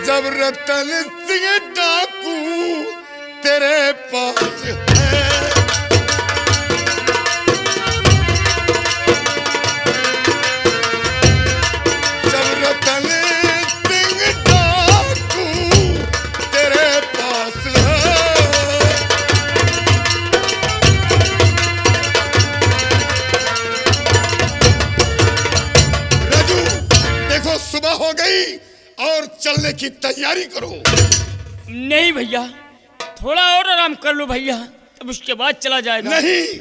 Speaker 1: जब रतन सिंह डाकू तेरे पास है, जब रतन सिंह डाकू तेरे पास है। राजू, देखो सुबह हो गई और चलने की तैयारी करो।
Speaker 2: नहीं भैया, थोड़ा और आराम कर लो भैया, तब उसके बाद चला जाएगा।
Speaker 1: नहीं,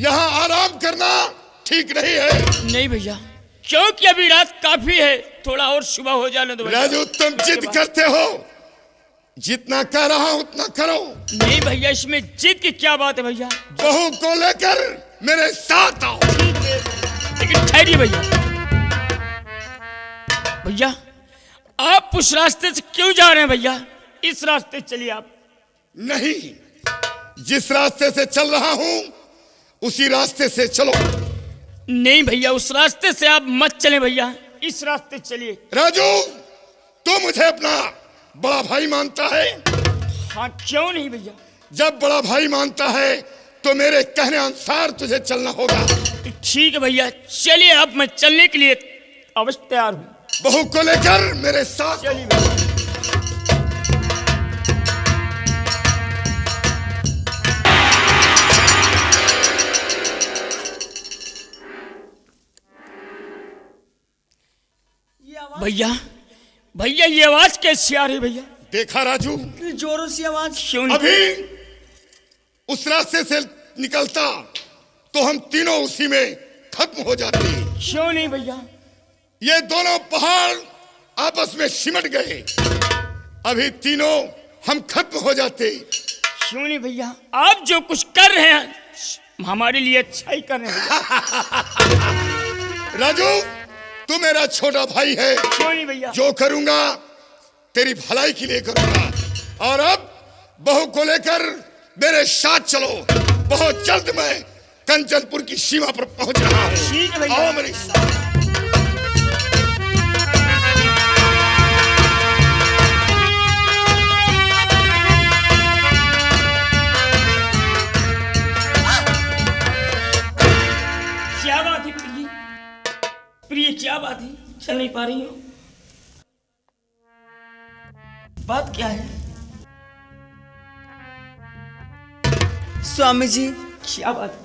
Speaker 1: यहाँ आराम करना ठीक नहीं है।
Speaker 2: नहीं भैया, क्योंकि अभी रात काफी है, थोड़ा और सुबह हो जाने दो।
Speaker 1: राजू, तुम जिद करते हो, जितना कह रहा हूं उतना करो।
Speaker 2: नहीं भैया, इसमें जिद की क्या बात है भैया?
Speaker 1: बहू को लेकर मेरे साथ आओ।
Speaker 2: लेकिन ठहरिए भैया, भैया आप उस रास्ते से क्यों जा रहे हैं भैया? इस रास्ते चलिए आप।
Speaker 1: नहीं, जिस रास्ते से चल रहा हूं उसी रास्ते से चलो।
Speaker 2: नहीं भैया, उस रास्ते से आप मत चलें भैया, इस रास्ते चलिए।
Speaker 1: राजू, तू मुझे अपना बड़ा भाई मानता है?
Speaker 2: हाँ, क्यों नहीं भैया?
Speaker 1: जब बड़ा भाई मानता है तो मेरे कहने अनुसार तुझे चलना होगा।
Speaker 2: ठीक है भैया, चलिए आप, मैं चलने के लिए अवश्य तैयार हूँ।
Speaker 1: बहू को लेकर मेरे साथ
Speaker 2: चलिए भैया। भैया ये आवाज कैसी आ रही भैया?
Speaker 1: देखा राजू,
Speaker 6: जोरों से आवाज।
Speaker 2: क्यों नहीं?
Speaker 1: अभी उस रास्ते से निकलता तो हम तीनों उसी में खत्म हो जाते।
Speaker 2: क्यों नहीं भैया?
Speaker 1: ये दोनों पहाड़ आपस में सिमट गए, अभी तीनों हम खत्म हो जाते।
Speaker 2: क्यों नहीं भैया? आप जो कुछ कर रहे हैं हमारे लिए अच्छा ही कर रहे हैं।
Speaker 1: राजू, तू मेरा छोटा भाई है।
Speaker 2: क्यों नहीं भैया?
Speaker 1: जो करूंगा तेरी भलाई के लिए करूंगा। और अब बहू को लेकर मेरे साथ चलो, बहुत जल्द मैं कंचनपुर की सीमा पर पहुंच रहा हूं।
Speaker 2: ठीक है भैया।
Speaker 1: आओ मेरे साथ।
Speaker 2: चल नहीं पा रही हो? बात क्या है?
Speaker 6: स्वामी जी,
Speaker 2: क्या बात?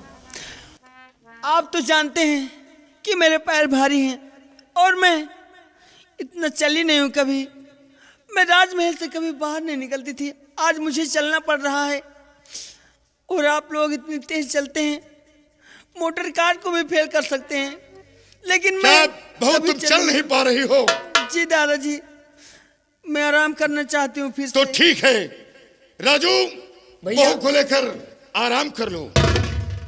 Speaker 6: आप तो जानते हैं कि मेरे पैर भारी हैं और मैं इतना चली नहीं हूं कभी। मैं राजमहल से कभी बाहर नहीं निकलती थी, आज मुझे चलना पड़ रहा है। और आप लोग इतनी तेज चलते हैं, मोटर कार को भी फेल कर सकते हैं, लेकिन
Speaker 1: क्या
Speaker 6: मैं
Speaker 1: बहू
Speaker 6: कभी
Speaker 1: तुम चल नहीं पा रही हो?
Speaker 6: जी दादाजी, मैं आराम करना चाहती हूँ फिर
Speaker 1: तो
Speaker 6: से।
Speaker 1: ठीक है राजू,
Speaker 2: भैया।
Speaker 1: बहू को लेकर आराम कर लो,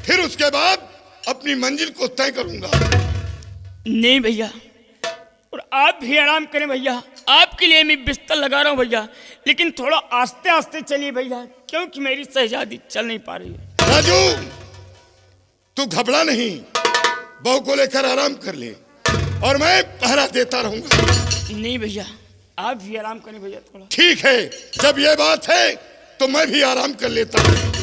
Speaker 1: फिर उसके बाद अपनी मंजिल को तय करूंगा।
Speaker 2: नहीं भैया, और आप भी आराम करें भैया, आपके लिए मैं बिस्तर लगा रहा हूँ भैया, लेकिन थोड़ा आस्ते आस्ते चलिए भैया, क्योंकि मेरी शहजादी चल नहीं पा रही है।
Speaker 1: राजू तू घबरा नहीं, बहू को लेकर आराम कर ले और मैं पहरा देता रहूंगा।
Speaker 2: नहीं भैया, आप भी आराम करें भैया थोड़ा।
Speaker 1: ठीक है, जब ये बात है तो मैं भी आराम कर लेता हूँ।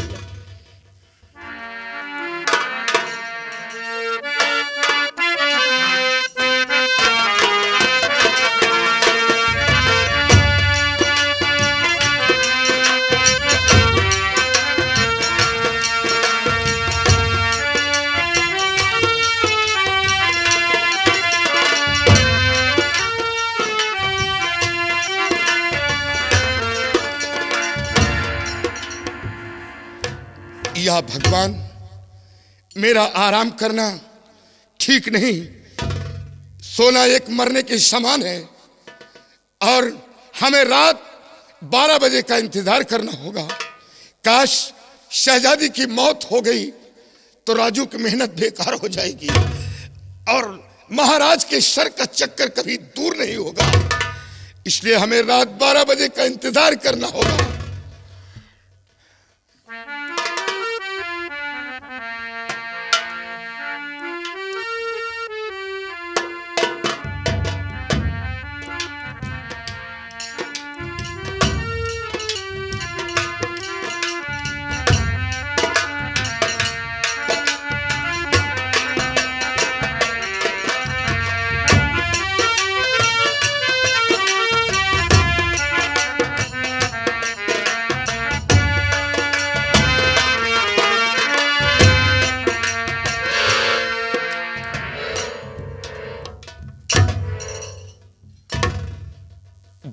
Speaker 1: या भगवान, मेरा आराम करना ठीक नहीं, सोना एक मरने के समान है और हमें रात 12 बजे का इंतजार करना होगा। काश शहजादी की मौत हो गई तो राजू की मेहनत बेकार हो जाएगी और महाराज के सर का चक्कर कभी दूर नहीं होगा, इसलिए हमें रात 12 बजे का इंतजार करना होगा।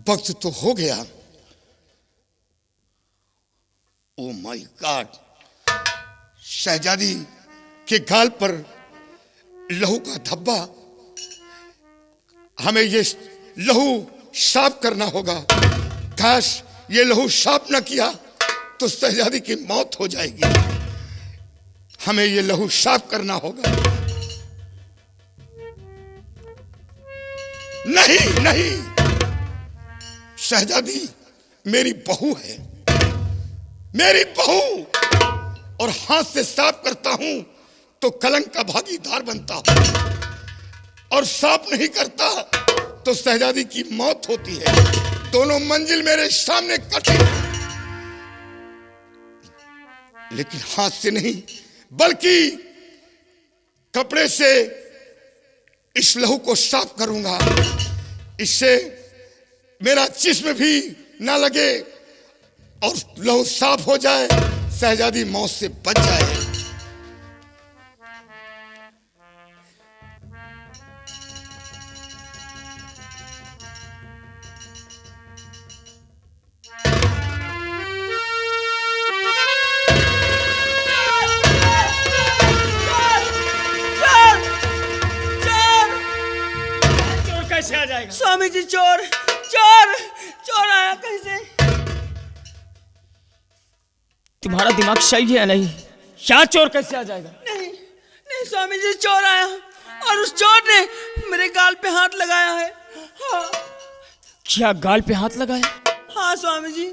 Speaker 1: वक्त तो हो गया। ओ माय गॉड, शहजादी के गाल पर लहू का धब्बा, हमें ये लहू साफ करना होगा। काश ये लहू साफ न किया तो शहजादी की मौत हो जाएगी, हमें ये लहू साफ करना होगा। नहीं नहीं, शहजादी मेरी बहू है, मेरी बहू, और हाथ से साफ करता हूं तो कलंक का भागीदार बनता हूं और साफ नहीं करता तो शहजादी की मौत होती है। दोनों मंजिल मेरे सामने कठिन, लेकिन हाथ से नहीं बल्कि कपड़े से इस लहू को साफ करूंगा, इससे मेरा जिस्म भी ना लगे और लहू साफ हो जाए, शहजादी मौत से बच जाए।
Speaker 2: चोर कैसे आ जाएगा?
Speaker 6: स्वामी जी, चोर चोर चोर आया कैसे?
Speaker 2: तुम्हारा दिमाग सही है नहीं? क्या चोर कैसे आ जाएगा?
Speaker 6: नहीं नहीं स्वामी जी, चोर आया और उस चोर ने मेरे गाल पे हाथ लगाया है। हाँ
Speaker 2: क्या गाल पे हाथ लगाया?
Speaker 6: हाँ स्वामी जी।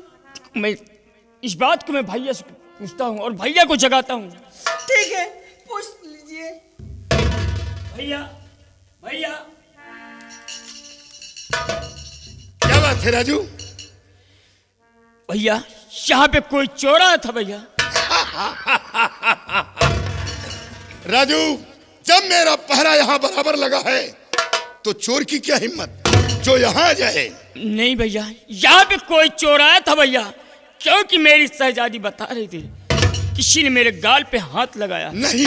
Speaker 2: मैं इस बात को मैं भैया से पूछता हूँ और भैया को जगाता हूँ।
Speaker 6: ठीक है, पूछ लीजिए।
Speaker 2: भैया भैया,
Speaker 1: क्या बात है राजू?
Speaker 2: भैया यहाँ पे कोई चोर आया था भैया।
Speaker 1: राजू, जब मेरा पहरा यहां बराबर लगा है तो चोर की क्या हिम्मत जो यहाँ आ जाए?
Speaker 2: नहीं भैया, यहाँ पे कोई चोर आया था भैया, क्योंकि मेरी शहजादी बता रही थी किसी ने मेरे गाल पे हाथ लगाया।
Speaker 1: नहीं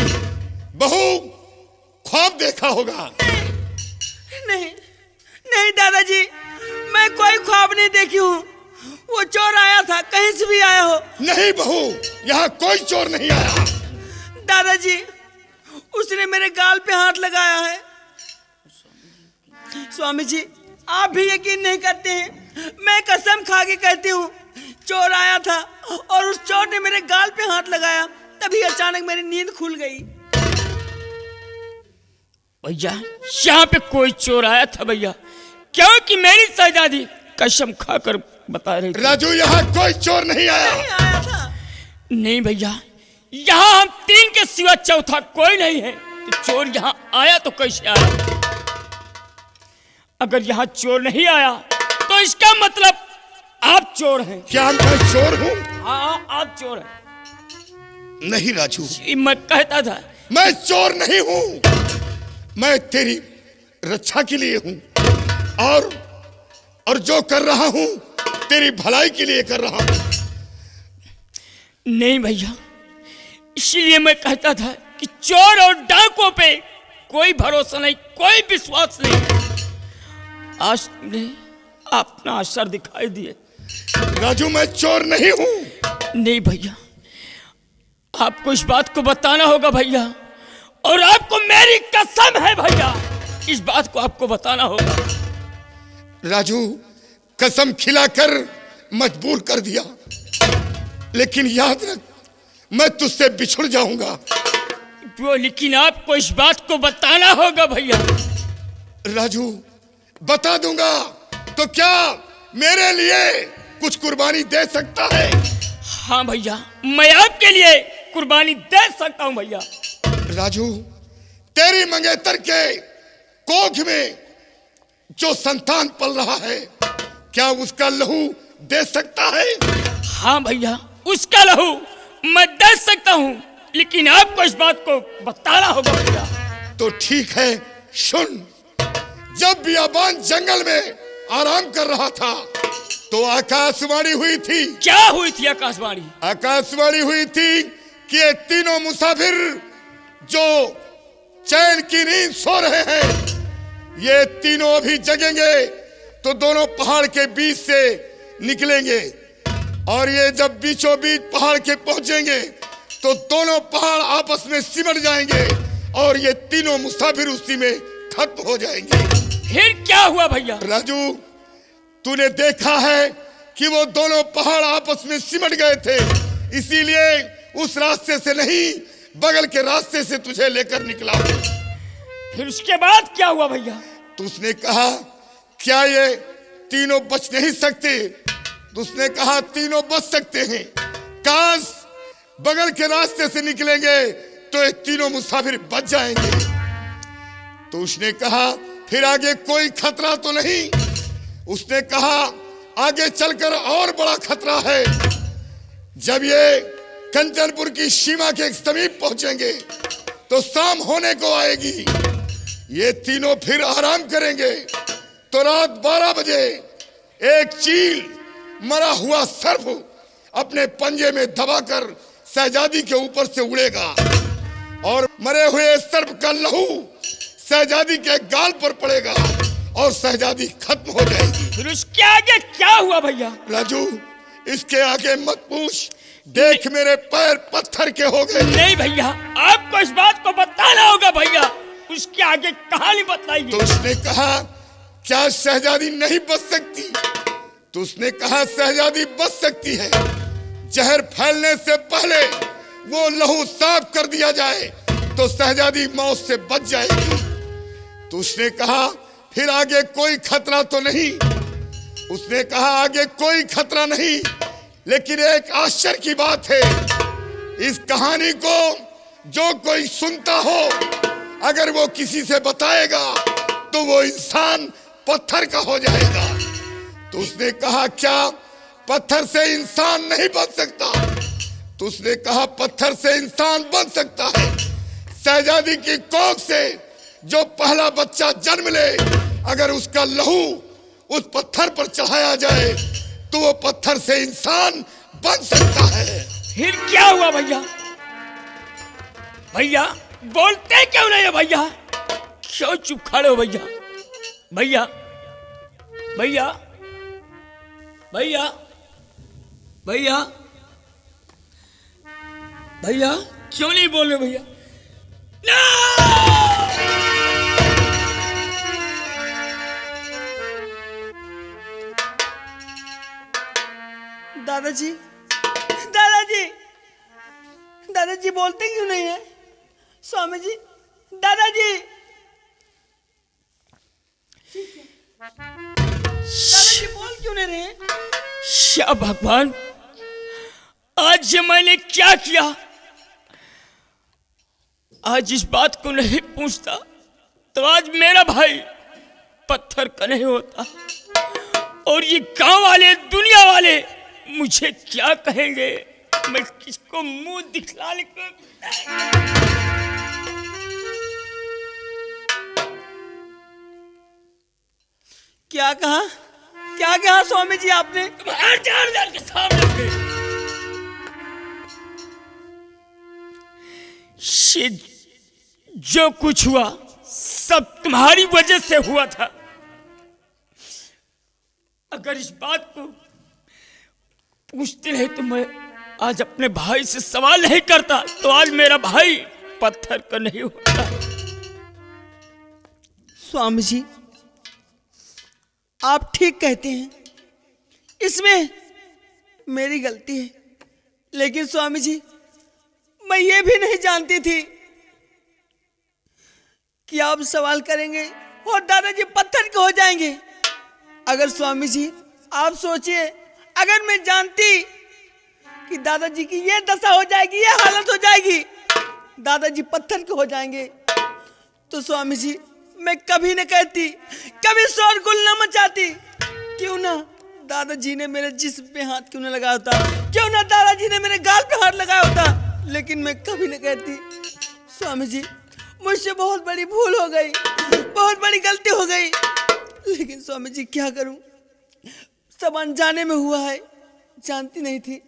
Speaker 1: बहू, ख्वाब देखा होगा।
Speaker 6: नहीं नहीं दादाजी, मैं कोई ख्वाब नहीं देखी हूँ। वो चोर आया था, कहीं से भी आया हो।
Speaker 1: नहीं बहू, यहाँ कोई चोर नहीं आया।
Speaker 6: दादाजी, उसने मेरे गाल पे हाथ लगाया है। स्वामी जी, आप भी यकीन नहीं करते हैं। मैं कसम खा के कहती हूँ, चोर आया था और उस चोर ने मेरे गाल पे हाथ लगाया, तभी अचानक मेरी नींद खुल गई।
Speaker 2: भैया, यहाँ पे कोई चोर आया था भैया, क्योंकि मेरी शहजादी कसम खाकर बता रही थी।
Speaker 1: राजू, यहाँ कोई चोर नहीं आया।
Speaker 6: नहीं आया था।
Speaker 2: नहीं भैया, यहाँ हम तीन के सिवा चौथा कोई नहीं है, तो चोर यहाँ आया तो कैसे आया? अगर यहाँ चोर नहीं आया तो इसका मतलब आप चोर हैं।
Speaker 1: क्या मैं चोर हूँ?
Speaker 2: हाँ, आप चोर हैं।
Speaker 1: नहीं राजू,
Speaker 2: जी, मैं कहता था।
Speaker 1: मैं चोर नहीं हूँ। मैं तेरी रक्षा के लिए हूँ और जो कर रहा हूँ तेरी भलाई के लिए कर रहा हूँ।
Speaker 2: नहीं भैया, इसलिए मैं कहता था कि चोर और डाकुओं पे कोई भरोसा नहीं, कोई विश्वास नहीं। आज तुमने अपना असर दिखाई दिए।
Speaker 1: राजू, मैं चोर नहीं हूं।
Speaker 2: नहीं भैया, आपको इस बात को बताना होगा भैया, और आपको मेरी कसम है भैया, इस बात को आपको बताना होगा।
Speaker 1: राजू, कसम खिलाकर मजबूर कर दिया, लेकिन याद रख, मैं तुझसे बिछुड़ जाऊंगा।
Speaker 2: लेकिन आपको इस बात को बताना होगा भैया।
Speaker 1: राजू, बता दूंगा तो क्या मेरे लिए कुछ कुर्बानी दे सकता है?
Speaker 2: हाँ भैया, मैं आपके लिए कुर्बानी दे सकता हूँ भैया।
Speaker 1: राजू, तेरी मंगेतर के कोख में जो संतान पल रहा है, क्या उसका लहू दे सकता है?
Speaker 2: हाँ भैया, उसका लहू मैं दे सकता हूँ, लेकिन आपको इस बात को बताना होगा भैया।
Speaker 1: तो ठीक है, सुन। जब बियाबान जंगल में आराम कर रहा था तो आकाशवाणी हुई थी।
Speaker 2: क्या हुई थी आकाशवाणी?
Speaker 1: आकाशवाणी हुई थी कि ये तीनों मुसाफिर जो चैन की नींद सो रहे हैं, ये तीनों अभी जगेंगे तो दोनों पहाड़ के बीच से निकलेंगे, और ये जब बीचों बीच पहाड़ के पहुंचेंगे तो दोनों पहाड़ आपस में सिमट जाएंगे और ये तीनों मुसाफिर उसी में खत्म हो जाएंगे।
Speaker 2: फिर क्या हुआ भैया?
Speaker 1: राजू, तूने देखा है कि वो दोनों पहाड़ आपस में सिमट गए थे, इसीलिए उस रास्ते से नहीं बगल के रास्ते से तुझे लेकर निकला।
Speaker 2: फिर उसके बाद क्या हुआ भैया?
Speaker 1: तो उसने कहा, क्या ये तीनों बच नहीं सकते? तो उसने कहा, तीनों बच सकते हैं, काश बगल के रास्ते से निकलेंगे तो ये तीनों मुसाफिर बच जाएंगे। तो उसने कहा, फिर आगे कोई खतरा तो नहीं? उसने कहा, आगे चलकर और बड़ा खतरा है। जब ये कंचनपुर की सीमा के समीप पहुंचेंगे तो शाम होने को आएगी, ये तीनों फिर आराम करेंगे तो रात 12 बजे एक चील मरा हुआ सर्प अपने पंजे में दबाकर शहजादी के ऊपर से उड़ेगा और मरे हुए सर्प का लहू शहजादी के गाल पर पड़ेगा और शहजादी खत्म हो जाएगी।
Speaker 2: फिर उसके आगे क्या हुआ भैया?
Speaker 1: राजू, इसके आगे मत पूछ, देख मेरे पैर पत्थर के हो गए।
Speaker 2: नहीं भैया, आपको इस बात को बताना होगा भैया, उसके आगे कहानी बताइए।
Speaker 1: तो उसने कहा, क्या शहजादी नहीं बच सकती? तो उसने कहा, शहजादी बच सकती है, जहर फैलने से पहले वो लहू साफ कर दिया जाए तो शहजादी मौत से बच जाएगी। तो उसने कहा, फिर आगे कोई खतरा तो नहीं? उसने कहा, आगे कोई खतरा नहीं, लेकिन एक आश्चर्य की बात है, इस कहानी को जो कोई सुनता हो, अगर वो किसी से बताएगा तो वो इंसान पत्थर का हो जाएगा। तो उसने कहा, क्या पत्थर से इंसान नहीं बन सकता? तो उसने कहा, पत्थर से इंसान बन सकता है। शहजादी की कोख से जो पहला बच्चा जन्म ले अगर उसका लहू उस पत्थर पर चढ़ाया जाए तो वो पत्थर से इंसान बन सकता है।
Speaker 2: फिर क्या हुआ भैया? भैया बोलते क्यों नहीं है भैया? क्यों चुप खड़े हो भैया? भैया भैया भैया भैया भैया क्यों नहीं बोल रहे भैया?
Speaker 6: दादाजी, दादाजी, दादाजी बोलते क्यों नहीं है? स्वामी जी, दादाजी, दादाजी बोल क्यों नहीं रहे?
Speaker 2: क्या भगवान, आज ये मैंने क्या किया? आज इस बात को नहीं पूछता तो आज मेरा भाई पत्थर का नहीं होता, और ये गांव वाले, दुनिया वाले मुझे क्या कहेंगे? मैं किसको मुंह दिखला लेकर?
Speaker 6: क्या कहा? क्या कहा स्वामी जी आपने?
Speaker 2: तुम्हारे जान के सामने से ये जो कुछ हुआ सब तुम्हारी वजह से हुआ था। अगर इस बात को पूछते नहीं तो मैं आज अपने भाई से सवाल नहीं करता, तो आज मेरा भाई पत्थर का नहीं होता।
Speaker 6: स्वामी जी, आप ठीक कहते हैं, इसमें मेरी गलती है, लेकिन स्वामी जी मैं ये भी नहीं जानती थी कि आप सवाल करेंगे और दादाजी पत्थर के हो जाएंगे। अगर स्वामी जी आप सोचिए, अगर मैं जानती कि दादाजी की ये दशा हो जाएगी, ये हालत हो जाएगी, दादाजी पत्थर के हो जाएंगे, तो स्वामी जी मैं कभी न कहती, कभी शोरगुल न मचाती। क्यों ना दादाजी ने मेरे जिस्म पे हाथ क्यों न लगाया होता, क्यों ना दादाजी ने मेरे गाल पे हाथ लगाया होता, लेकिन मैं कभी न कहती। स्वामी जी मुझसे बहुत बड़ी भूल हो गई, बहुत बड़ी गलती हो गई, लेकिन स्वामी जी क्या करूं, सब अनजाने में हुआ है, जानती नहीं थी।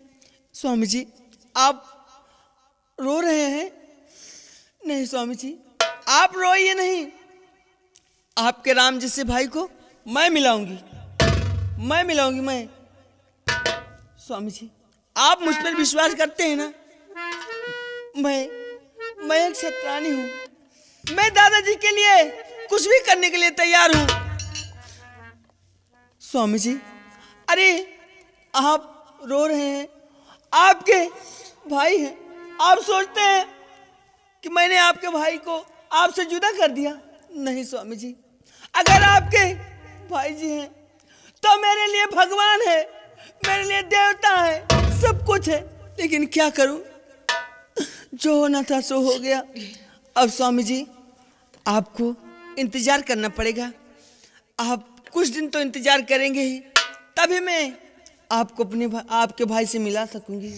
Speaker 6: स्वामी जी आप रो रहे हैं? नहीं स्वामी जी आप रोइए नहीं, आपके राम जैसे भाई को मैं मिलाऊंगी, मैं मिलाऊंगी मैं। स्वामी जी आप मुझ पर विश्वास करते हैं ना? मैं एक क्षत्राणी हूं, मैं दादाजी के लिए कुछ भी करने के लिए तैयार हूं। स्वामी जी अरे आप रो रहे हैं, आपके भाई हैं, आप सोचते हैं कि मैंने आपके भाई को आपसे जुदा कर दिया। नहीं स्वामी जी, अगर आपके भाई जी हैं तो मेरे लिए भगवान है, मेरे लिए देवता है, सब कुछ है, लेकिन क्या करूं, जो होना था सो हो गया। अब स्वामी जी आपको इंतजार करना पड़ेगा, आप कुछ दिन तो इंतजार करेंगे ही, तभी मैं आपको आपके भाई से मिला सकूंगी।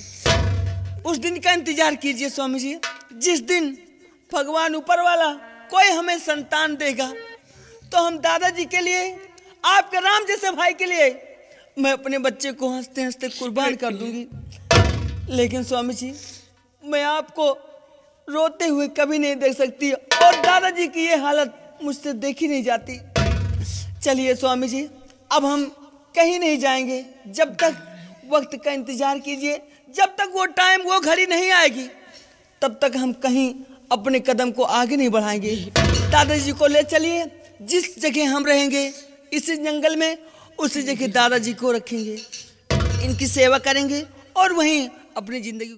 Speaker 6: उस दिन का इंतजार कीजिए स्वामी जी, जिस दिन भगवान ऊपर वाला कोई हमें संतान देगा, तो हम दादाजी के लिए, आपके राम जैसे भाई के लिए मैं अपने बच्चे को हंसते हंसते कुर्बान कर दूंगी। लेकिन स्वामी जी मैं आपको रोते हुए कभी नहीं देख सकती, और दादाजी की ये हालत मुझसे देखी नहीं जाती। चलिए स्वामी जी अब हम कहीं नहीं जाएंगे, जब तक वक्त का इंतजार कीजिए, जब तक वो टाइम, वो घड़ी नहीं आएगी, तब तक हम कहीं अपने कदम को आगे नहीं बढ़ाएंगे। दादाजी को ले चलिए, जिस जगह हम रहेंगे इसी जंगल में, उसी जगह दादाजी को रखेंगे, इनकी सेवा करेंगे और वहीं अपनी जिंदगी